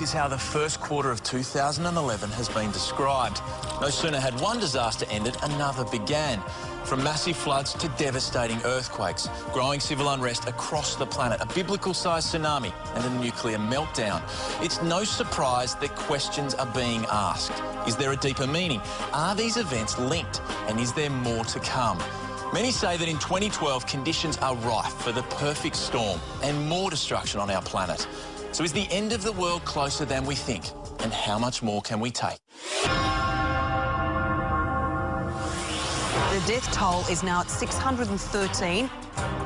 is how the first quarter of 2011 has been described. No sooner had one disaster ended, another began. From massive floods to devastating earthquakes, growing civil unrest across the planet, a biblical-sized tsunami and a nuclear meltdown. It's no surprise that questions are being asked. Is there a deeper meaning? Are these events linked? And is there more to come? Many say that in 2012, conditions are rife for the perfect storm and more destruction on our planet. So is the end of the world closer than we think? And how much more can we take? The death toll is now at 613.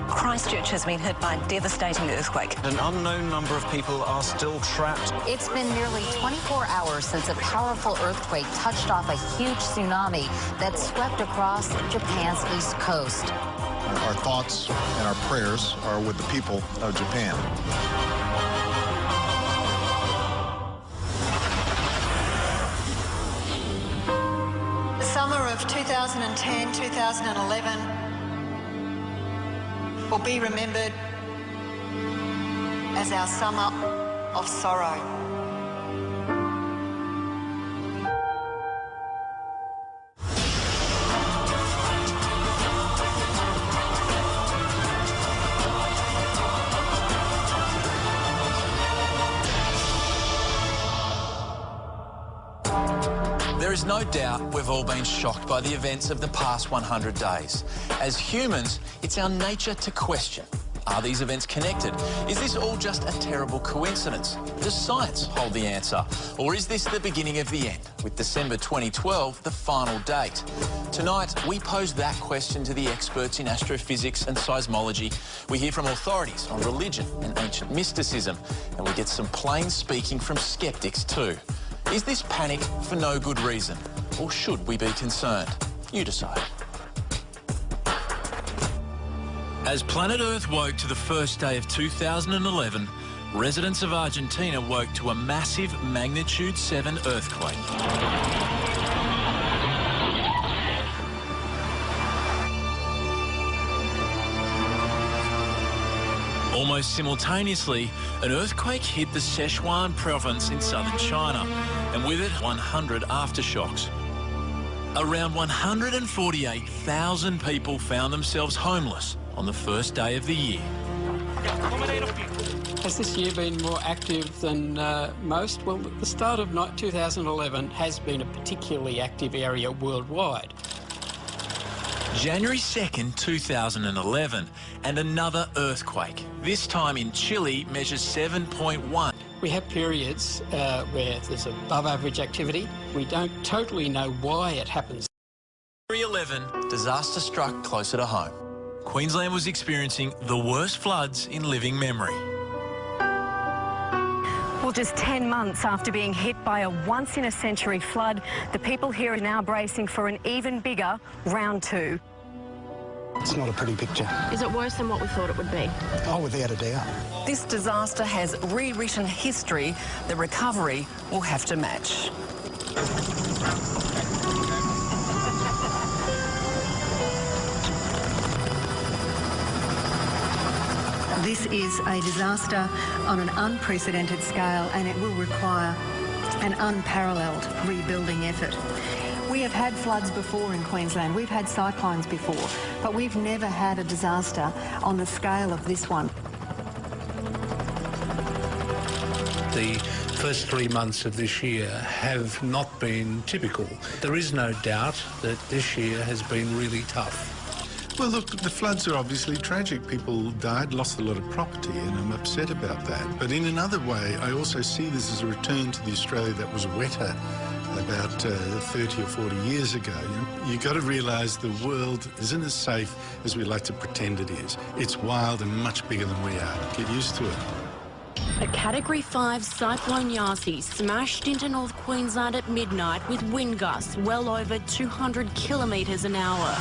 Christchurch has been hit by a devastating earthquake. An unknown number of people are still trapped. It's been nearly 24 hours since a powerful earthquake touched off a huge tsunami that swept across Japan's east coast. Our thoughts and our prayers are with the people of Japan. The summer of 2010-2011 will be remembered as our summer of sorrow. There is no doubt we've all been shocked by the events of the past 100 days. As humans, it's our nature to question. Are these events connected? Is this all just a terrible coincidence? Does science hold the answer? Or is this the beginning of the end, with December 2012 the final date? Tonight, we pose that question to the experts in astrophysics and seismology. We hear from authorities on religion and ancient mysticism, and we get some plain speaking from skeptics too. Is this panic for no good reason? Or should we be concerned? You decide. As planet Earth woke to the first day of 2011, residents of Argentina woke to a massive magnitude 7 earthquake. Almost simultaneously, an earthquake hit the Sichuan province in southern China, and with it 100 aftershocks. Around 148,000 people found themselves homeless on the first day of the year. Has this year been more active than most? Well, the start of 2011 has been a particularly active area worldwide. January 2nd, 2011, and another earthquake. This time in Chile, measures 7.1. We have periods where there's above average activity. We don't totally know why it happens. January 11, disaster struck closer to home. Queensland was experiencing the worst floods in living memory. Well, just 10 months after being hit by a once-in-a-century flood, the people here are now bracing for an even bigger round 2. It's not a pretty picture. Is it worse than what we thought it would be? Oh, without a doubt. This disaster has rewritten history. The recovery will have to match. This is a disaster on an unprecedented scale, and it will require an unparalleled rebuilding effort. We have had floods before in Queensland, we've had cyclones before, but we've never had a disaster on the scale of this one. The first 3 months of this year have not been typical. There is no doubt that this year has been really tough. Well, look, the floods are obviously tragic. People died, lost a lot of property, and I'm upset about that. But in another way, I also see this as a return to the Australia that was wetter about 30 or 40 years ago. You've got to realise the world isn't as safe as we like to pretend it is. It's wild and much bigger than we are. Get used to it. A Category 5 cyclone Yasi smashed into North Queensland at midnight with wind gusts well over 200 kilometres an hour.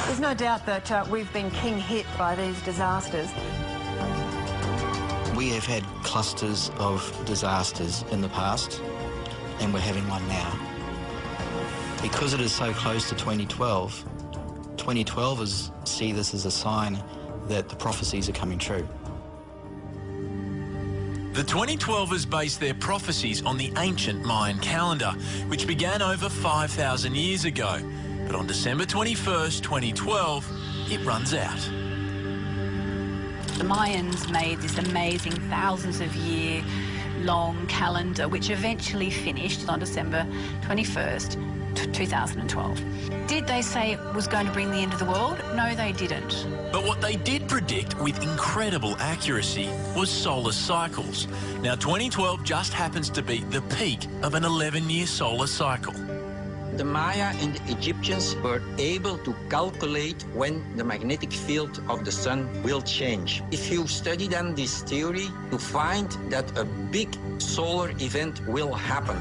There's no doubt that we've been king hit by these disasters. We have had clusters of disasters in the past, and we're having one now. Because it is so close to 2012, 2012ers see this as a sign that the prophecies are coming true. The 2012ers based their prophecies on the ancient Mayan calendar, which began over 5,000 years ago. But on December 21st, 2012, it runs out. The Mayans made this amazing thousands of year long calendar, which eventually finished on December 21st, 2012. Did they say it was going to bring the end of the world? No, they didn't. But what they did predict with incredible accuracy was solar cycles. Now, 2012 just happens to be the peak of an 11-year solar cycle. The Maya and the Egyptians were able to calculate when the magnetic field of the sun will change. If you study then this theory, you find that a big solar event will happen.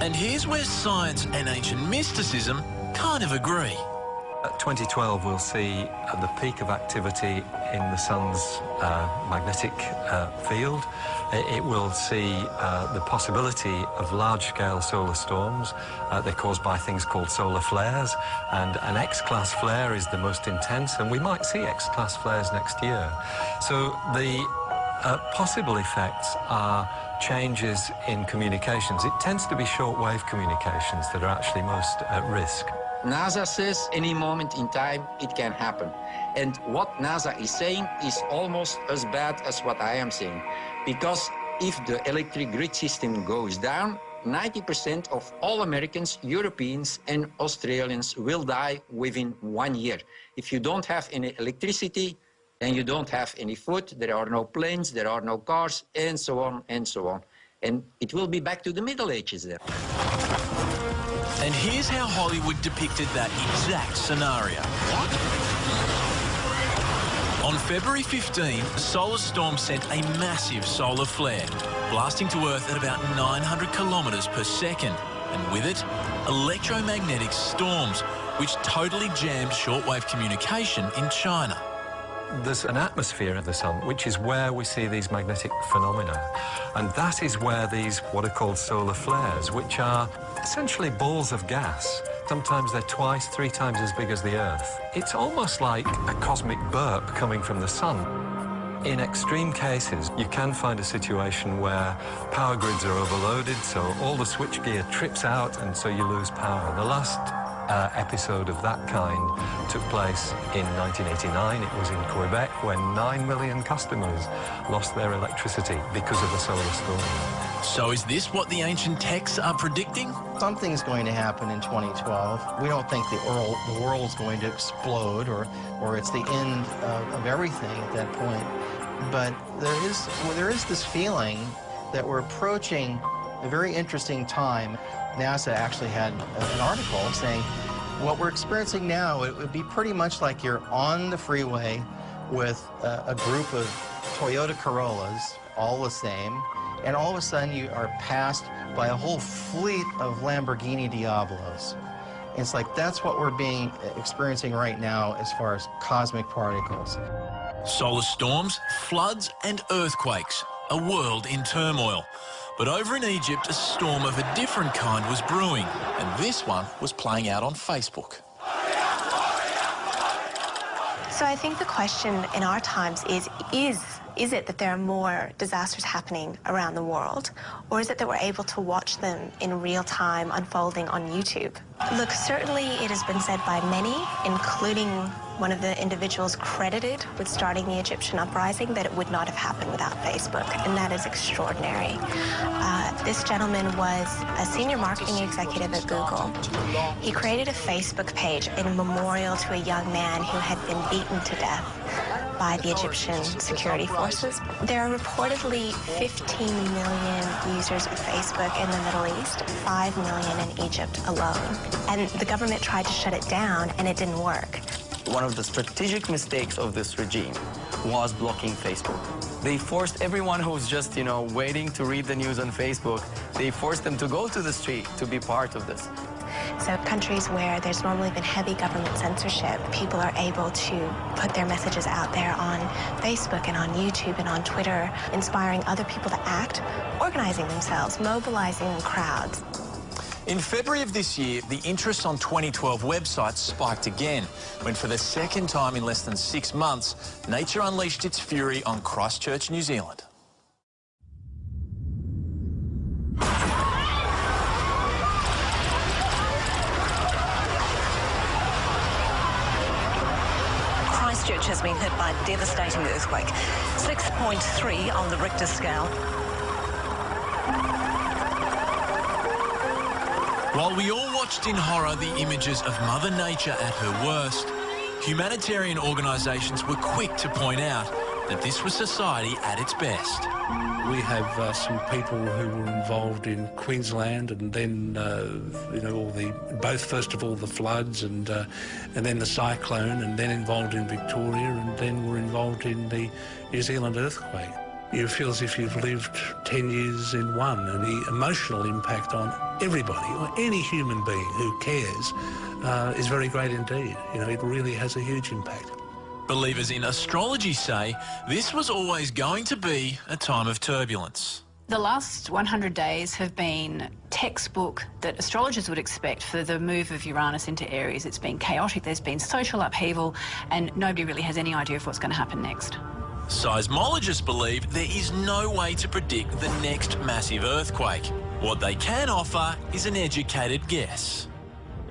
And here's where science and ancient mysticism kind of agree. 2012 we'll see the peak of activity in the sun's magnetic field. It will see the possibility of large-scale solar storms. They're caused by things called solar flares, and an X-class flare is the most intense, and we might see X-class flares next year. So the possible effects are changes in communications. It tends to be short-wave communications that are actually most at risk. NASA says any moment in time it can happen. And what NASA is saying is almost as bad as what I am saying. Because if the electric grid system goes down, 90% of all Americans, Europeans and Australians will die within 1 year. If you don't have any electricity, then you don't have any food, there are no planes, there are no cars, and so on and so on. And it will be back to the Middle Ages then. And here's how Hollywood depicted that exact scenario. On February 15, a solar storm sent a massive solar flare, blasting to Earth at about 900 kilometres per second. And with it, electromagnetic storms, which totally jammed shortwave communication in China. There's an atmosphere of the sun, which is where we see these magnetic phenomena. And that is where these, what are called solar flares, which are essentially balls of gas. Sometimes they're twice, 3 times as big as the Earth. It's almost like a cosmic burp coming from the sun. In extreme cases, you can find a situation where power grids are overloaded, so all the switchgear trips out, and so you lose power. The last episode of that kind took place in 1989. It was in Quebec when 9 million customers lost their electricity because of a solar storm. So is this what the ancient texts are predicting? Something's going to happen in 2012. We don't think the world's going to explode or it's the end of everything at that point. But there is this feeling that we're approaching a very interesting time. NASA actually had an article saying what we're experiencing now, it would be pretty much like you're on the freeway with a group of Toyota Corollas, all the same, and all of a sudden you are passed by a whole fleet of Lamborghini Diablos. It's like that's what we're experiencing right now as far as cosmic particles. Solar storms, floods and earthquakes, a world in turmoil. But over in Egypt, a storm of a different kind was brewing, and this one was playing out on Facebook. So I think the question in our times is it that there are more disasters happening around the world, or is it that we're able to watch them in real time unfolding on YouTube? Look, certainly it has been said by many, including one of the individuals credited with starting the Egyptian uprising, that it would not have happened without Facebook, and that is extraordinary. This gentleman was a senior marketing executive at Google. He created a Facebook page in memorial to a young man who had been beaten to death by the Egyptian security forces. There are reportedly 15 million users of Facebook in the Middle East, 5 million in Egypt alone. And the government tried to shut it down, and it didn't work. One of the strategic mistakes of this regime was blocking Facebook. They forced everyone who was just, waiting to read the news on Facebook, they forced them to go to the street to be part of this. So countries where there's normally been heavy government censorship, people are able to put their messages out there on Facebook and on YouTube and on Twitter, inspiring other people to act, organizing themselves, mobilizing crowds. In February of this year, the interest on 2012 websites spiked again, when for the second time in less than 6 months, nature unleashed its fury on Christchurch, New Zealand. Christchurch has been hit by a devastating earthquake. 6.3 on the Richter scale. While we all watched in horror the images of Mother Nature at her worst, humanitarian organisations were quick to point out that this was society at its best. We have some people who were involved in Queensland, and then first of all the floods, and then the cyclone, and then involved in Victoria, and then were involved in the New Zealand earthquake. You feel as if you've lived 10 years in one, and the emotional impact on everybody, or any human being who cares, is very great indeed. It really has a huge impact. Believers in astrology say this was always going to be a time of turbulence. The last 100 days have been textbook that astrologers would expect for the move of Uranus into Aries. It's been chaotic, there's been social upheaval, and nobody really has any idea of what's going to happen next. Seismologists believe there is no way to predict the next massive earthquake. What they can offer is an educated guess.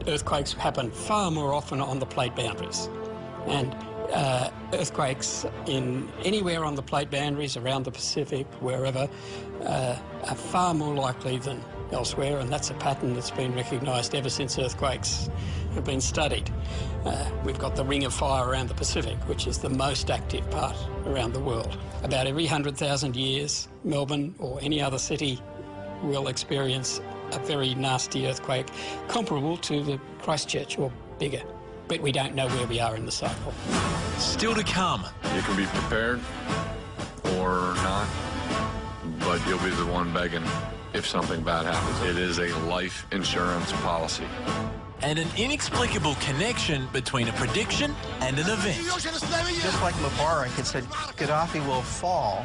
Earthquakes happen far more often on the plate boundaries, and earthquakes in anywhere on the plate boundaries, around the Pacific, wherever, are far more likely than elsewhere, and that's a pattern that's been recognised ever since earthquakes have been studied. We've got the Ring of Fire around the Pacific, which is the most active part around the world. About every 100,000 years, Melbourne or any other city will experience a very nasty earthquake comparable to the Christchurch or bigger. But we don't know where we are in the cycle. Still to come. You can be prepared or not, but you'll be the one begging if something bad happens. It is a life insurance policy. And an inexplicable connection between a prediction and an event. Just like Mubarak, it said Gaddafi will fall